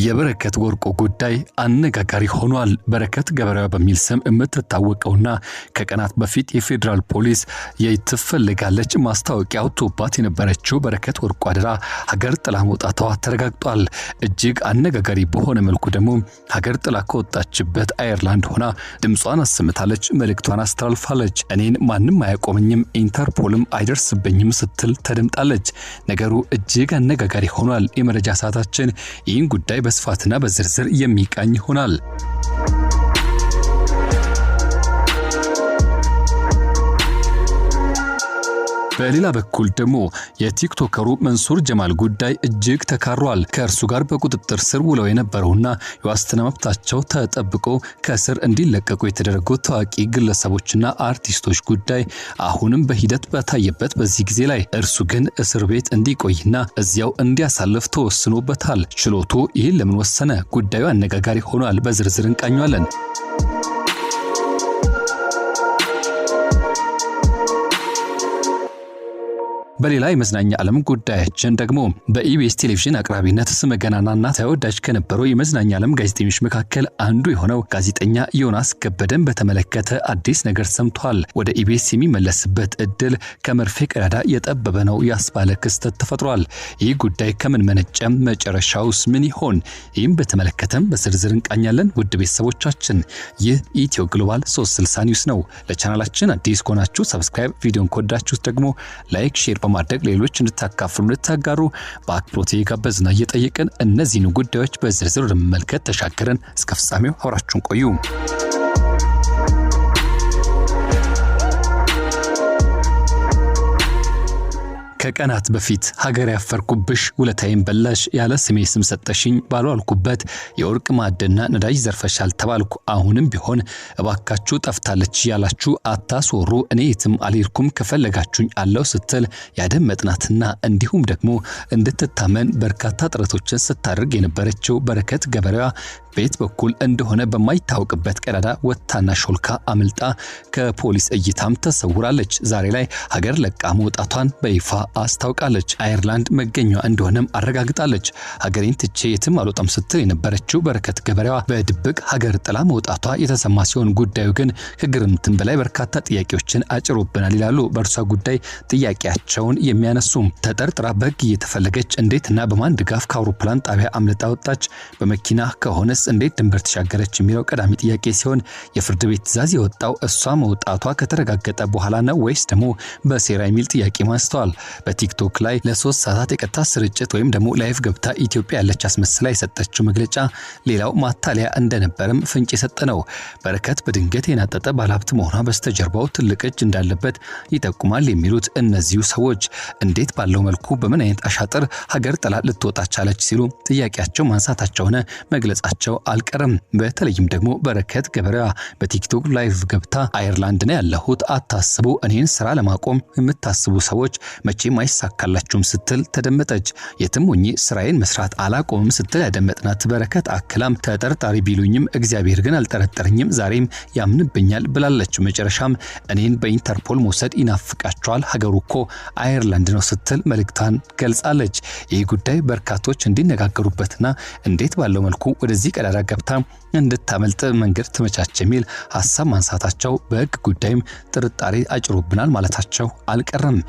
የበረከት ወርቁ ጉዳይ አነጋጋሪ ሆኗል። በረከት ገበሬው በሚል ስም የምትታወቀውና ከቀናት በፊት የፌደራል ፖሊስ የትፈልጋለች ማስታወቂያ አውጥቶባት የነበረችው በረከት ወርቁ አደራ ሀገር ጥላ መውጣቷ ተረጋግጧል። እጅግ አነጋጋሪ በሆነ መልኩ ደግሞ ሀገር ጥላ ከወጣችበት አየርላንድ ሆና ድምጿን አሰምታለች፣ መልእክቷን አስተላልፋለች። እኔን ማንም አያቆመኝም፣ ኢንተርፖልም አይደርስብኝም ስትል ተደምጣለች። ነገሩ እጅግ አነጋጋሪ ሆኗል። የመረጃ ሰዓታችን ይህን ጉዳይ በስፋትና በዝርዝር የሚቃኝ ይሆናል። በሌላ በኩል ደግሞ የቲክቶከሩ መንሱር ጀማል ጉዳይ እጅግ ተካሯል። ከእርሱ ጋር በቁጥጥር ስር ውለው የነበረውና የዋስትና መብታቸው ተጠብቆ ከእስር እንዲለቀቁ የተደረጉት ታዋቂ ግለሰቦችና አርቲስቶች ጉዳይ አሁንም በሂደት በታየበት በዚህ ጊዜ ላይ እርሱ ግን እስር ቤት እንዲቆይና እዚያው እንዲያሳልፍ ተወስኖበታል። ችሎቱ ይህን ለምን ወሰነ? ጉዳዩ አነጋጋሪ ሆኗል። በዝርዝር እንቃኘዋለን። በሌላ የመዝናኛ ዓለም ጉዳያችን ደግሞ በኢቢኤስ ቴሌቪዥን አቅራቢነት ስመ ገናናና ተወዳጅ ከነበረው የመዝናኛ ዓለም ጋዜጠኞች መካከል አንዱ የሆነው ጋዜጠኛ ዮናስ ከበደን በተመለከተ አዲስ ነገር ሰምቷል። ወደ ኢቢኤስ የሚመለስበት እድል ከመርፌ ቀዳዳ የጠበበ ነው ያስባለ ክስተት ተፈጥሯል። ይህ ጉዳይ ከምን መነጨም? መጨረሻውስ ምን ይሆን? ይህም በተመለከተም በዝርዝር እንቃኛለን። ውድ ቤተሰቦቻችን ይህ ኢትዮ ግሎባል 360 ኒውስ ነው። ለቻናላችን አዲስ ከሆናችሁ ሰብስክራይብ፣ ቪዲዮን ከወዳችሁት ደግሞ ላይክ፣ ሼር በማድረግ ሌሎች እንድታካፍሉ እንድታጋሩ በአክብሮት ጋበዝና እየጠየቅን እነዚህን ጉዳዮች በዝርዝር ለመመልከት ተሻገረን። እስከ ፍጻሜው አብራችሁን ቆዩ። ከቀናት በፊት ሀገር ያፈርኩብሽ ውለታዬን በላሽ ያለ ስሜ ስም ሰጠሽኝ ባልዋልኩበት የወርቅ ማዕድንና ነዳጅ ዘርፈሻል ተባልኩ። አሁንም ቢሆን እባካችሁ ጠፍታለች ያላችሁ አታስወሩ፣ እኔ የትም አልሄድኩም፣ ከፈለጋችሁኝ አለው ስትል ያደመጥናትና እንዲሁም ደግሞ እንድትታመን በርካታ ጥረቶችን ስታደርግ የነበረችው በረከት ገበሬዋ ቤት በኩል እንደሆነ በማይታወቅበት ቀዳዳ ወጣና ሾልካ አምልጣ ከፖሊስ እይታም ተሰውራለች። ዛሬ ላይ ሀገር ለቃ መውጣቷን በይፋ አስታውቃለች። አየርላንድ መገኛዋ እንደሆነም አረጋግጣለች። ሀገሬን ትቼ የትም አልወጣም ስትል የነበረችው በረከት ገበሬዋ በድብቅ ሀገር ጥላ መውጣቷ የተሰማ ሲሆን ጉዳዩ ግን ከግርምትም በላይ በርካታ ጥያቄዎችን አጭሮብናል ይላሉ በእርሷ ጉዳይ ጥያቄያቸውን የሚያነሱ። ተጠርጥራ በሕግ እየተፈለገች እንዴትና በማን ድጋፍ ከአውሮፕላን ጣቢያ አምልጣ ወጣች? በመኪና ከሆነስ እንዴት ድንበር ተሻገረች የሚለው ቀዳሚ ጥያቄ ሲሆን የፍርድ ቤት ትዕዛዝ የወጣው እሷ መውጣቷ ከተረጋገጠ በኋላ ነው ወይስ ደግሞ በሴራ የሚል ጥያቄ ማንስተዋል። በቲክቶክ ላይ ለ3 ሰዓታት የቀጥታ ስርጭት ወይም ደግሞ ላይቭ ገብታ ኢትዮጵያ ያለች አስመስላ የሰጠችው መግለጫ ሌላው ማታለያ እንደነበረም ፍንጭ የሰጠ ነው። በረከት በድንገት የናጠጠ ባለሀብት መሆኗ በስተጀርባው ትልቅ እጅ እንዳለበት ይጠቁማል የሚሉት እነዚሁ ሰዎች እንዴት ባለው መልኩ በምን አይነት አሻጥር ሀገር ጥላ ልትወጣ ቻለች ሲሉ ጥያቄያቸው ማንሳታቸው ሆነ መግለጻቸው አልቀረም። በተለይም ደግሞ በረከት ገበሬዋ በቲክቶክ ላይቭ ገብታ አየርላንድ ነው ያለሁት፣ አታስቡ፣ እኔን ስራ ለማቆም የምታስቡ ሰዎች መቼም አይሳካላችሁም ስትል ተደመጠች። የትም ሆኜ ስራዬን መስራት አላቆምም ስትል ያደመጥናት በረከት አክላም ተጠርጣሪ ቢሉኝም እግዚአብሔር ግን አልጠረጠረኝም፣ ዛሬም ያምንብኛል ብላለች። መጨረሻም እኔን በኢንተርፖል መውሰድ ይናፍቃቸዋል፣ ሀገሩ እኮ አየርላንድ ነው ስትል መልእክቷን ገልጻለች። ይህ ጉዳይ በርካቶች እንዲነጋገሩበትና እንዴት ባለው መልኩ ወደዚህ ቀዳዳ ገብታ እንድታመልጥ መንገድ ተመቻቸ የሚል ሐሳብ ማንሳታቸው በሕግ ጉዳይም ጥርጣሬ አጭሮብናል ማለታቸው አልቀረም።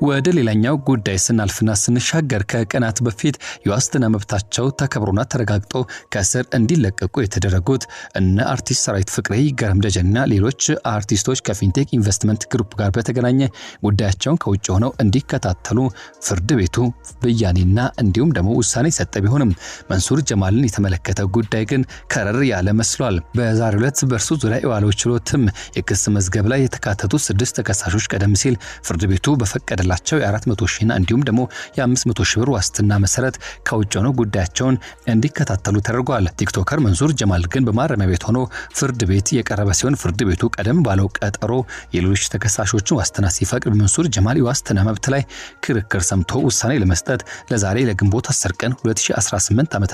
ወደ ሌላኛው ጉዳይ ስናልፍና ስንሻገር ከቀናት በፊት የዋስትና መብታቸው ተከብሮና ተረጋግጦ ከእስር እንዲለቀቁ የተደረጉት እነ አርቲስት ሰራዊት ፍቅሬ፣ ገረም ደጀንና ሌሎች አርቲስቶች ከፊንቴክ ኢንቨስትመንት ግሩፕ ጋር በተገናኘ ጉዳያቸውን ከውጭ ሆነው እንዲከታተሉ ፍርድ ቤቱ ብያኔና እንዲሁም ደግሞ ውሳኔ ሰጠ። ቢሆንም መንሱር ጀማልን የተመለከተ ጉዳይ ግን ከረር ያለ መስሏል። በዛሬው ዕለት በእርሱ ዙሪያ የዋለው ችሎትም የክስ መዝገብ ላይ የተካተቱ 6 ተከሳሾች ቀደም ሲል ፍርድ ቤቱ በፈቀደላ በተቀመጠላቸው የ400 ሺህና እንዲሁም ደግሞ የ500 ሺህ ብር ዋስትና መሰረት ከውጭ ሆነው ጉዳያቸውን እንዲከታተሉ ተደርጓል። ቲክቶከር መንሱር ጀማል ግን በማረሚያ ቤት ሆኖ ፍርድ ቤት የቀረበ ሲሆን ፍርድ ቤቱ ቀደም ባለው ቀጠሮ የሌሎች ተከሳሾችን ዋስትና ሲፈቅድ መንሱር ጀማል የዋስትና መብት ላይ ክርክር ሰምቶ ውሳኔ ለመስጠት ለዛሬ ለግንቦት 10 ቀን 2018 ዓ.ም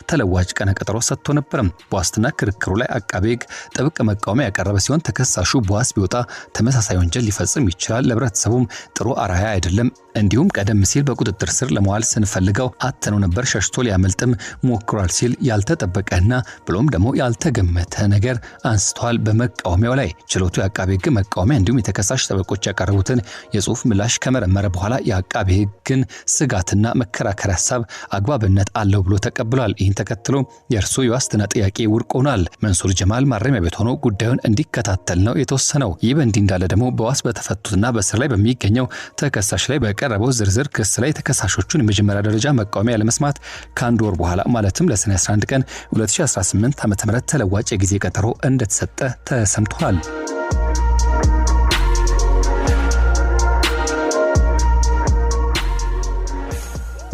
ተለዋጭ ቀነ ቀጠሮ ሰጥቶ ነበር። በዋስትና ክርክሩ ላይ አቃቤ ሕግ ጥብቅ መቃወሚያ ያቀረበ ሲሆን ተከሳሹ በዋስ ቢወጣ ተመሳሳይ ወንጀል ሊፈጽም ይችላል፣ ለህብረተሰቡም ጥሩ አርአያ አይደለም፣ እንዲሁም ቀደም ሲል በቁጥጥር ስር ለመዋል ስንፈልገው አተነው ነበር፣ ሸሽቶ ሊያመልጥም ሞክሯል ሲል ያልተጠበቀና ብሎም ደግሞ ያልተገመተ ነገር አንስተዋል። በመቃወሚያው ላይ ችሎቱ የአቃቤ ሕግ መቃወሚያ እንዲሁም የተከሳሽ ጠበቆች ያቀረቡትን የጽሁፍ ምላሽ ከመረመረ በኋላ የአቃቤ ሕግን ስጋትና መከራከሪያ ሐሳብ አግባብነት አለው ብሎ ተቀብሏል። ይህን ተከትሎ የእርሱ የዋስትና ጥያቄ ውድቅ ሆኗል። መንሱር ጀማል ማረሚያ ቤት ሆኖ ጉዳዩን እንዲከታተል ነው የተወሰነው። ይህ በእንዲህ እንዳለ ደግሞ በዋስ በተፈቱትና በእስር ላይ በሚገኘው ተከሳሽ ላይ በቀረበው ዝርዝር ክስ ላይ ተከሳሾቹን የመጀመሪያ ደረጃ መቃወሚያ ለመስማት ከአንድ ወር በኋላ ማለትም ለሰኔ 11 ቀን 2018 ዓ.ም ተለዋጭ የጊዜ ቀጠሮ እንደተሰጠ ተሰምቷል።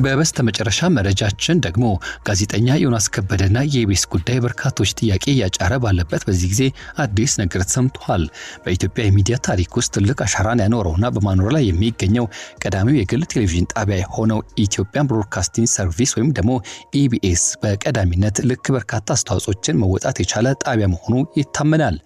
በበስተመጨረሻ መረጃችን ደግሞ ጋዜጠኛ ዮናስ ከበደና የኢቢኤስ ጉዳይ በርካቶች ጥያቄ ያጫረ ባለበት በዚህ ጊዜ አዲስ ነገር ተሰምቷል። በኢትዮጵያ የሚዲያ ታሪክ ውስጥ ትልቅ አሻራን ያኖረውና በማኖር ላይ የሚገኘው ቀዳሚው የግል ቴሌቪዥን ጣቢያ የሆነው ኢትዮጵያን ብሮድካስቲንግ ሰርቪስ ወይም ደግሞ ኢቢኤስ በቀዳሚነት ልክ በርካታ አስተዋጽኦችን መወጣት የቻለ ጣቢያ መሆኑ ይታመናል።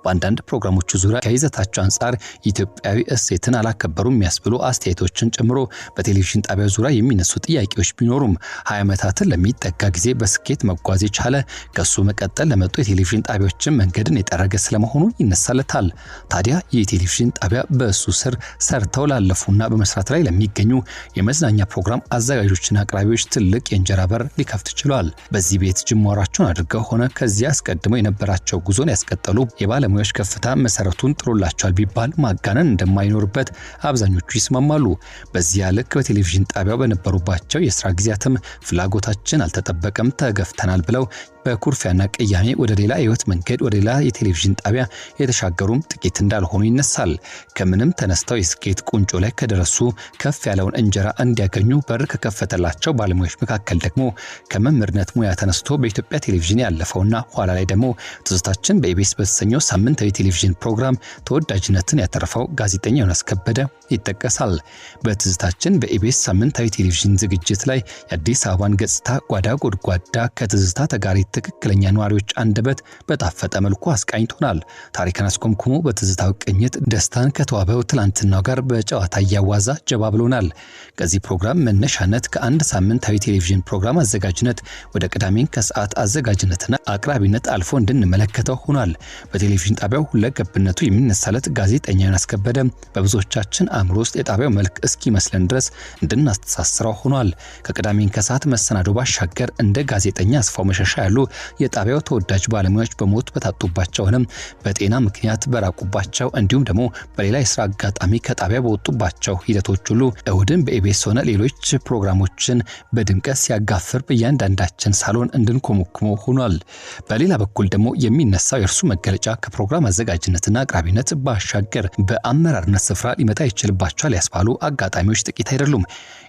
በአንዳንድ ፕሮግራሞቹ ዙሪያ ከይዘታቸው አንጻር ኢትዮጵያዊ እሴትን አላከበሩም የሚያስብሉ አስተያየቶችን ጨምሮ በቴሌቪዥን ጣቢያው ዙሪያ የሚነሱ ጥያቄዎች ቢኖሩም 20 ዓመታትን ለሚጠጋ ጊዜ በስኬት መጓዝ የቻለ ከሱ መቀጠል ለመጡ የቴሌቪዥን ጣቢያዎችን መንገድን የጠረገ ስለመሆኑ ይነሳለታል። ታዲያ ይህ ቴሌቪዥን ጣቢያ በእሱ ስር ሰርተው ላለፉና በመስራት ላይ ለሚገኙ የመዝናኛ ፕሮግራም አዘጋጆችና አቅራቢዎች ትልቅ የእንጀራ በር ሊከፍት ችሏል። በዚህ ቤት ጅማሯቸውን አድርገው ሆነ ከዚያ አስቀድመው የነበራቸው ጉዞን ያስቀጠሉ የባለሙያዎች ከፍታ መሰረቱን ጥሎላቸዋል ቢባል ማጋነን እንደማይኖርበት አብዛኞቹ ይስማማሉ። በዚያ ልክ በቴሌቪዥን ጣቢያው በነበሩባቸው የሥራ ጊዜያትም ፍላጎታችን አልተጠበቀም፣ ተገፍተናል ብለው በኩርፊያና ቅያሜ ወደ ሌላ ህይወት መንገድ ወደ ሌላ የቴሌቪዥን ጣቢያ የተሻገሩም ጥቂት እንዳልሆኑ ይነሳል። ከምንም ተነስተው የስኬት ቁንጮ ላይ ከደረሱ ከፍ ያለውን እንጀራ እንዲያገኙ በር ከከፈተላቸው ባለሙያዎች መካከል ደግሞ ከመምህርነት ሙያ ተነስቶ በኢትዮጵያ ቴሌቪዥን ያለፈውና ኋላ ላይ ደግሞ ትዝታችን በኢቢኤስ በተሰኘው ሳምንታዊ ቴሌቪዥን ፕሮግራም ተወዳጅነትን ያተረፈው ጋዜጠኛ ዮናስ ከበደ ይጠቀሳል። በትዝታችን በኢቢኤስ ሳምንታዊ ቴሌቪዥን ዝግጅት ላይ የአዲስ አበባን ገጽታ ጓዳ ጎድጓዳ ከትዝታ ተጋሪ ትክክለኛ ነዋሪዎች አንደበት በጣፈጠ መልኩ አስቃኝቶናል። ታሪክን አስኮምኩሞ በትዝታው ቅኝት ደስታን ከተዋበው ትላንትናው ጋር በጨዋታ እያዋዛ ጀባ ብሎናል። ከዚህ ፕሮግራም መነሻነት ከአንድ ሳምንታዊ ቴሌቪዥን ፕሮግራም አዘጋጅነት ወደ ቅዳሜን ከሰዓት አዘጋጅነትና አቅራቢነት አልፎ እንድንመለከተው ሆኗል። በቴሌቪዥን ጣቢያው ሁለገብነቱ የሚነሳለት ጋዜጠኛ ዮናስ ከበደ በብዙዎቻችን አእምሮ ውስጥ የጣቢያው መልክ እስኪመስለን ድረስ እንድናስተሳስረው ሆኗል። ከቅዳሜን ከሰዓት መሰናዶ ባሻገር እንደ ጋዜጠኛ አስፋው መሸሻ ያሉ የጣቢያው ተወዳጅ ባለሙያዎች በሞት በታጡባቸውንም በጤና ምክንያት በራቁባቸው እንዲሁም ደግሞ በሌላ የሥራ አጋጣሚ ከጣቢያ በወጡባቸው ሂደቶች ሁሉ እሁድን በኢቢኤስ ሆነ ሌሎች ፕሮግራሞችን በድምቀት ሲያጋፍር በእያንዳንዳችን ሳሎን እንድንኮመኩመው ሆኗል። በሌላ በኩል ደግሞ የሚነሳው የእርሱ መገለጫ ከፕሮግራም አዘጋጅነትና አቅራቢነት ባሻገር በአመራርነት ስፍራ ሊመጣ ይችልባቸዋል ያስባሉ አጋጣሚዎች ጥቂት አይደሉም።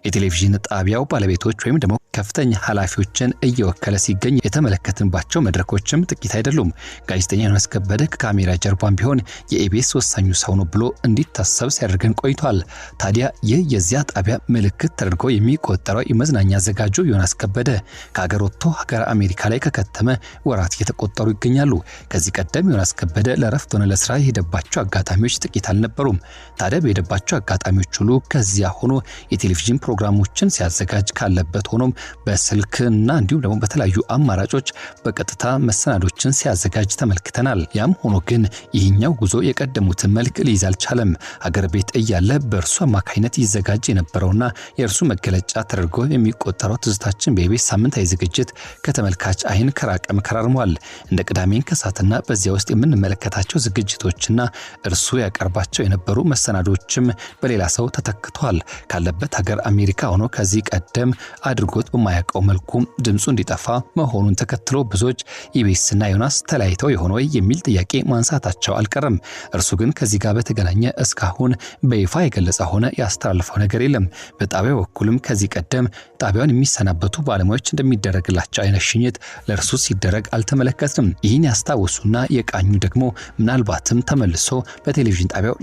የቴሌቪዥን ጣቢያው ባለቤቶች ወይም ደግሞ ከፍተኛ ኃላፊዎችን እየወከለ ሲገኝ የተመለከትንባቸው መድረኮችም ጥቂት አይደሉም። ጋዜጠኛ ዮናስ ከበደ ከካሜራ ጀርባም ቢሆን የኢቢኤስ ወሳኙ ሰው ነው ብሎ እንዲታሰብ ሲያደርገን ቆይቷል። ታዲያ ይህ የዚያ ጣቢያ ምልክት ተደርጎ የሚቆጠረው የመዝናኛ አዘጋጁ ዮናስ ከበደ ከሀገር ወጥቶ ሀገር አሜሪካ ላይ ከከተመ ወራት እየተቆጠሩ ይገኛሉ። ከዚህ ቀደም ዮናስ ከበደ ለረፍት ሆነ ለስራ የሄደባቸው አጋጣሚዎች ጥቂት አልነበሩም። ታዲያ በሄደባቸው አጋጣሚዎች ሁሉ ከዚያ ሆኖ የቴሌቪዥን ፕሮግራሞችን ሲያዘጋጅ ካለበት ሆኖም በስልክና እንዲሁም ደግሞ በተለያዩ አማራጮች በቀጥታ መሰናዶችን ሲያዘጋጅ ተመልክተናል። ያም ሆኖ ግን ይህኛው ጉዞ የቀደሙትን መልክ ሊይዝ አልቻለም። ሀገር ቤት እያለ በእርሱ አማካይነት ይዘጋጅ የነበረውና የእርሱ መገለጫ ተደርጎ የሚቆጠረው ትዝታችን በኢቢኤስ ሳምንታዊ ዝግጅት ከተመልካች አይን ከራቀም ከራርሟል። እንደ ቅዳሜን ከሰዓትና በዚያ ውስጥ የምንመለከታቸው ዝግጅቶችና እርሱ ያቀርባቸው የነበሩ መሰናዶችም በሌላ ሰው ተተክቷል። ካለበት ሀገር አሜሪካ ሆኖ ከዚህ ቀደም አድርጎት በማያውቀው መልኩ ድምፁ እንዲጠፋ መሆኑን ተከትሎ ተከትሎ ብዙዎች ኢቢኤስና ዮናስ ተለያይተው የሆነ ወይ የሚል ጥያቄ ማንሳታቸው አልቀረም። እርሱ ግን ከዚህ ጋር በተገናኘ እስካሁን በይፋ የገለጸ ሆነ ያስተላልፈው ነገር የለም። በጣቢያው በኩልም ከዚህ ቀደም ጣቢያውን የሚሰናበቱ ባለሙያዎች እንደሚደረግላቸው አይነት ሽኝት ለእርሱ ሲደረግ አልተመለከትንም። ይህን ያስታውሱና የቃኙ ደግሞ ምናልባትም ተመልሶ በቴሌቪዥን ጣቢያው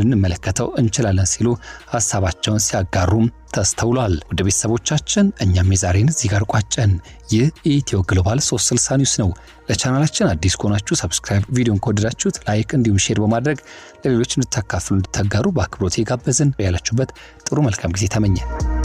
ልንመለከተው እንችላለን ሲሉ ሐሳባቸውን ሲያጋሩም ተስተውሏል። ወደ ቤተሰቦቻችን እኛም የዛሬን እዚህ ጋር ቋጨን። ይህ ኢትዮ ግሎባል 360 ኒውስ ነው። ለቻናላችን አዲስ ከሆናችሁ ሰብስክራይብ፣ ቪዲዮን ከወደዳችሁት ላይክ እንዲሁም ሼር በማድረግ ለሌሎች እንድታካፍሉ እንድታጋሩ በአክብሮት የጋበዝን። ያላችሁበት ጥሩ መልካም ጊዜ ተመኘን።